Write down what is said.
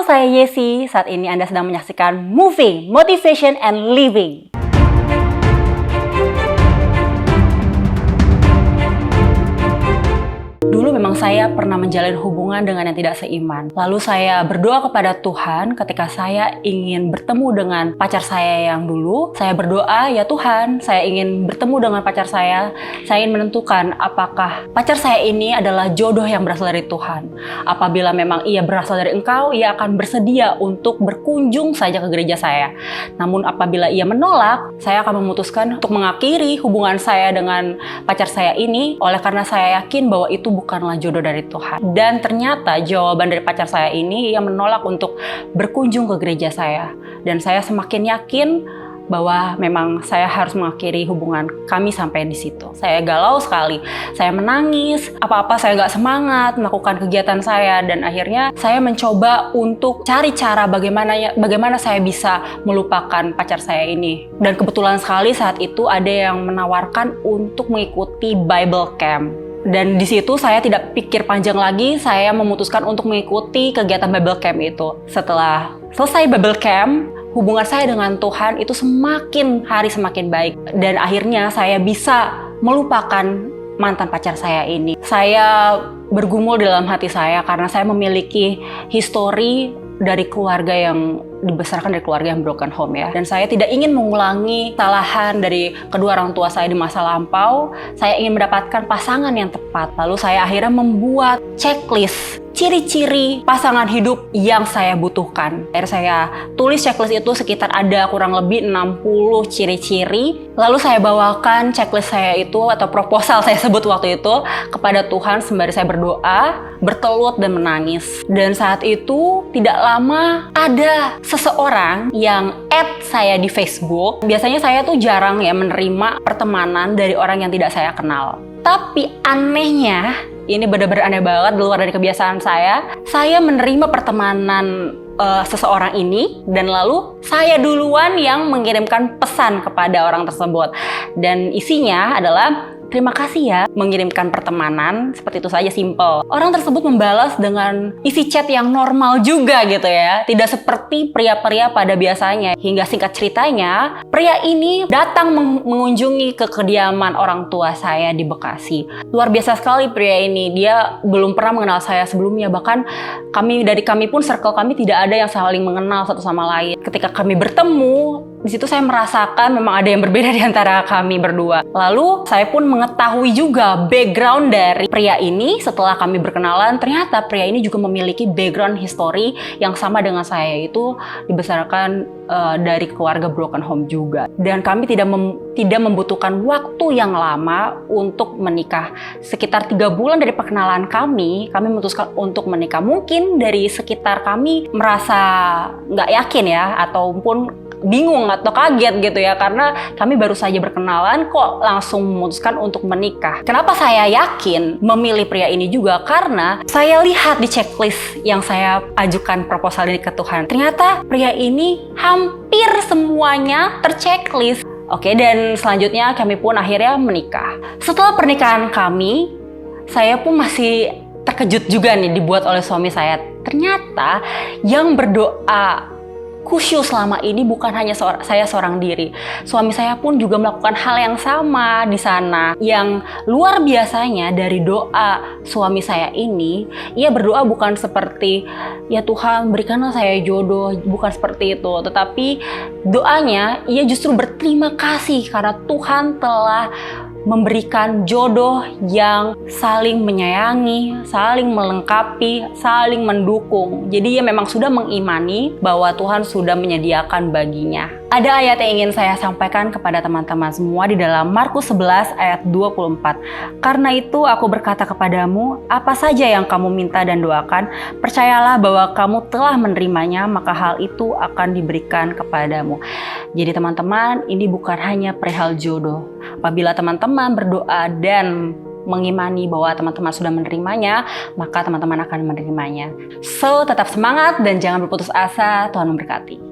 saya Yesi. Saat ini Anda sedang menyaksikan Moving, Motivation and Living. Dulu memang saya pernah menjalin hubungan dengan yang tidak seiman. Lalu saya berdoa kepada Tuhan ketika saya ingin bertemu dengan pacar saya yang dulu. Saya berdoa, ya Tuhan, saya ingin bertemu dengan pacar saya. Saya ingin menentukan apakah pacar saya ini adalah jodoh yang berasal dari Tuhan. Apabila memang ia berasal dari Engkau, ia akan bersedia untuk berkunjung saja ke gereja saya. Namun apabila ia menolak, saya akan memutuskan untuk mengakhiri hubungan saya dengan pacar saya ini, oleh karena saya yakin bahwa itu bukanlah jodoh dari Tuhan. Dan ternyata jawaban dari pacar saya ini, ia menolak untuk berkunjung ke gereja saya. Dan saya semakin yakin bahwa memang saya harus mengakhiri hubungan kami sampai di situ. Saya galau sekali, saya menangis, apa-apa saya nggak semangat melakukan kegiatan saya, dan akhirnya saya mencoba untuk cari cara bagaimana saya bisa melupakan pacar saya ini. Dan kebetulan sekali saat itu ada yang menawarkan untuk mengikuti Bible Camp. Dan di situ saya tidak pikir panjang lagi, saya memutuskan untuk mengikuti kegiatan Bible Camp itu. Setelah selesai Bible Camp, hubungan saya dengan Tuhan itu semakin hari semakin baik. Dan akhirnya saya bisa melupakan mantan pacar saya ini. Saya bergumul dalam hati saya karena saya memiliki histori dari keluarga yang dibesarkan dari keluarga yang broken home ya. Dan saya tidak ingin mengulangi kesalahan dari kedua orang tua saya di masa lampau. Saya ingin mendapatkan pasangan yang tepat. Lalu saya akhirnya membuat checklist ciri-ciri pasangan hidup yang saya butuhkan. Akhirnya saya tulis checklist itu sekitar ada kurang lebih 60 ciri-ciri. Lalu saya bawakan checklist saya itu atau proposal saya sebut waktu itu kepada Tuhan sembari saya berdoa, bertelut dan menangis. Dan saat itu tidak lama ada seseorang yang add saya di Facebook. Biasanya saya tuh jarang ya menerima pertemanan dari orang yang tidak saya kenal. Tapi anehnya, ini benar-benar aneh banget, di luar dari kebiasaan saya menerima pertemanan seseorang ini, dan lalu saya duluan yang mengirimkan pesan kepada orang tersebut. Dan isinya adalah, terima kasih ya mengirimkan pertemanan, seperti itu saja, simple. Orang tersebut membalas dengan isi chat yang normal juga gitu ya. Tidak seperti pria-pria pada biasanya. Hingga singkat ceritanya, pria ini datang mengunjungi ke kediaman orang tua saya di Bekasi. Luar biasa sekali pria ini. Dia belum pernah mengenal saya sebelumnya. Bahkan dari kami pun, circle kami tidak ada yang saling mengenal satu sama lain. Ketika kami bertemu, di situ saya merasakan memang ada yang berbeda di antara kami berdua. Lalu saya pun mengetahui juga background dari pria ini. Setelah kami berkenalan, ternyata pria ini juga memiliki background history yang sama dengan saya, yaitu dibesarkan dari keluarga broken home juga. Dan kami tidak membutuhkan waktu yang lama untuk menikah. Sekitar 3 bulan dari perkenalan kami memutuskan untuk menikah. Mungkin dari sekitar kami merasa nggak yakin ya, ataupun bingung atau kaget gitu ya, karena kami baru saja berkenalan kok langsung memutuskan untuk menikah. Kenapa saya yakin memilih pria ini juga? Karena saya lihat di checklist yang saya ajukan proposal ini ke Tuhan, ternyata pria ini hampir semuanya terchecklist. Oke, dan selanjutnya kami pun akhirnya menikah. Setelah pernikahan kami, saya pun masih terkejut juga nih dibuat oleh suami saya. Ternyata yang berdoa khusyuk selama ini bukan hanya saya seorang diri. Suami saya pun juga melakukan hal yang sama di sana. Yang luar biasanya dari doa suami saya ini, ia berdoa bukan seperti, ya Tuhan berikanlah saya jodoh, bukan seperti itu. Tetapi doanya, ia justru berterima kasih karena Tuhan telah memberikan jodoh yang saling menyayangi, saling melengkapi, saling mendukung. Jadi ia memang sudah mengimani bahwa Tuhan sudah menyediakan baginya. Ada ayat yang ingin saya sampaikan kepada teman-teman semua di dalam Markus 11 ayat 24. Karena itu aku berkata kepadamu, apa saja yang kamu minta dan doakan, percayalah bahwa kamu telah menerimanya, maka hal itu akan diberikan kepadamu. Jadi teman-teman, ini bukan hanya perihal jodoh. Apabila teman-teman berdoa dan mengimani bahwa teman-teman sudah menerimanya, maka teman-teman akan menerimanya. So, tetap semangat dan jangan berputus asa. Tuhan memberkati.